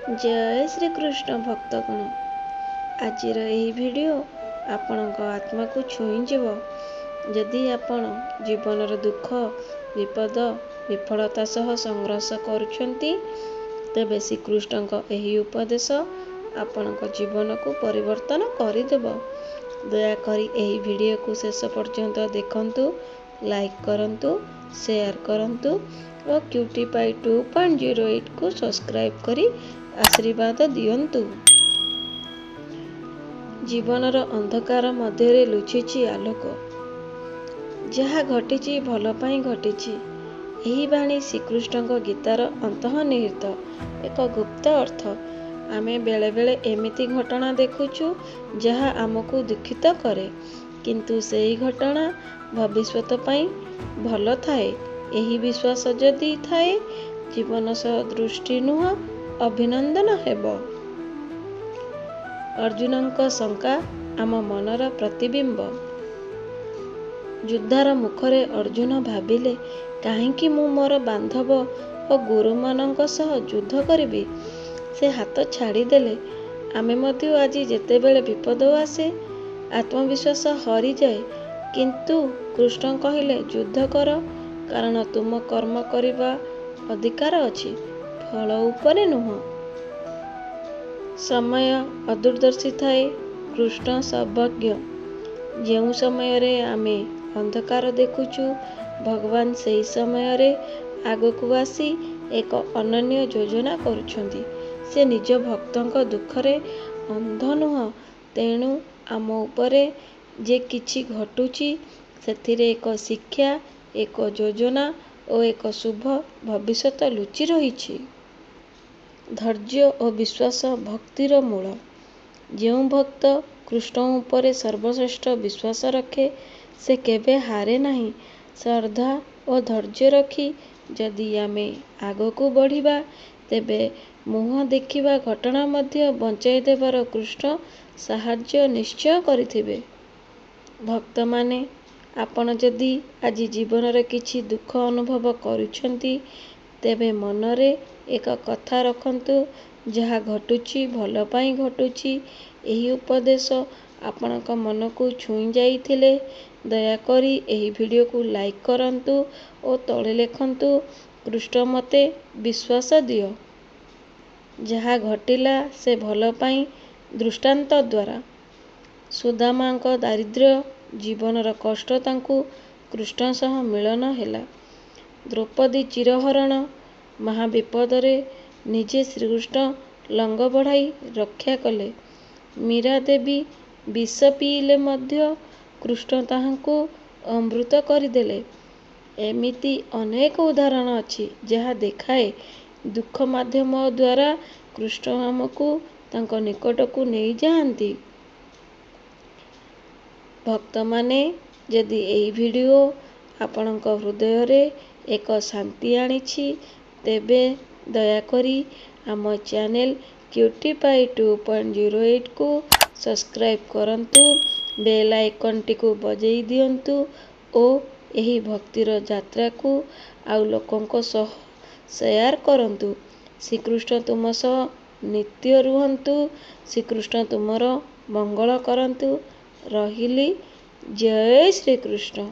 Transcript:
जय श्री कृष्ण भक्तगण। आजिर यही वीडियो आपणक आत्मा को छुईंजिव। जदि आपण जीवनर दुख विपद विफलता सह संघर्ष करुछंती तेबे श्रीकृष्णक एही उपदेश आपणक जीवन को परिवर्तन करिदेब। दयाकरी एही वीडियो को शेष पर्यंत देखंतु, लाइक करंतु, शेयर करंतु और क्यूटीपाई 2.08 को सब्सक्राइब करी आशीर्वाद दियंतु। जीवनर अंधकार मध्यरे लुचिछि आलोक। जहा घटिछि भल पाई घटिछि। एही बाणी श्रीकृष्णक गीतार अंतर्निहित एक गुप्त अर्थ। आमे बेले बेले एमिति घटना देखुछु जहा आमको दुखित करे, किंतु सेही घटना भविष्यत पाई भल थाए। एही विश्वास जदि थाए जीवन सह दृष्टि नुह अभिनंदन हेबो। अर्जुनक शंका आम मनर प्रतिबिंब। युद्धार मुखरे अर्जुन भाविले, काहींकि मु मोर बांधव और गुरुमानंक सह युद्ध करिबि। से हाथ छाड़ीदेले। आमे मध्य आज जेतेबेले विपद आसे आत्मविश्वास हरि जाए, किंतु कृष्ण कहिले युद्ध कर, कारण तुम कर्म करिबा अधिकार अछि, फल उपरे नुह। समय अदूरदर्शी थाए, कृष्ण सर्वज्ञ। जेउ समय रे आमे अंधकार देखुछु, भगवान सेही समय रे आगकू आसी एक अनन्य योजना करुछंती। से निज भक्तंक दुखरे अंध नुह, तेणु आम उपरे जे किछि घटुछि सेथिरे एक शिक्षा, एक योजना और एक शुभ भविष्यत लुचि रहिछि। धैर्य और विश्वास भक्तिर मूल। जेउ भक्त कृष्ण उपरे सर्वश्रेष्ठ विश्वास रखे से केबे हारे नहीं। श्रद्धा और धैर्य रखी जदि आमे आगको बढ़िबा तेबे मुह देखिबा घटना मध्य बंचाई देबार कृष्ण साहाय्य निश्चय करिथिबे। भक्त माने आपण जदि आज जीवन रे किछि दुख अनुभव करुछंती तेबे मनरे एक कथा रखंतु, जहा घटुछि भल पाई घटुछि। एही उपदेश आपणक मन को छुई जाइथिले दयाकरी एही वीडियो को लाइक करंतु और तळे लेखंतु, कृष्ण मते विश्वास दियो। जहा घटिला से भल पाई दृष्टांत द्वारा। सुदामांक दारिद्र्य जीवनर कष्ट तांकु कृष्ण सह मिलन हेला। द्रौपदी चिरहरण महाविपदरे निजे श्रीकृष्ण लंग बढ़ाई रक्षा कले। मीरा देवी विष पीले मध्य कृष्ण ताहांकु अमृत करिदेले। एमिति अनेक उदाहरण अछि जहा देखाए दुख माध्यम द्वारा कृष्ण हमको तांको निकटकू नहीं जाती। भक्त माने यदि एही वीडियो आपणक हृदय रे एक शांति आनिछि तेबे दयाकरी आम चैनल क्यूटीपाई 2.08 को सब्सक्राइब करंतु, बेल आइकन टी को बजेई दियंतु और एही भक्तिर यात्रा को आउ लोकंक सह शेयर करंतु। श्रीकृष्ण तुम सह नित्य रुहंतु। श्रीकृष्ण तुमर मंगल करंतु। रहिली। जय श्री कृष्ण।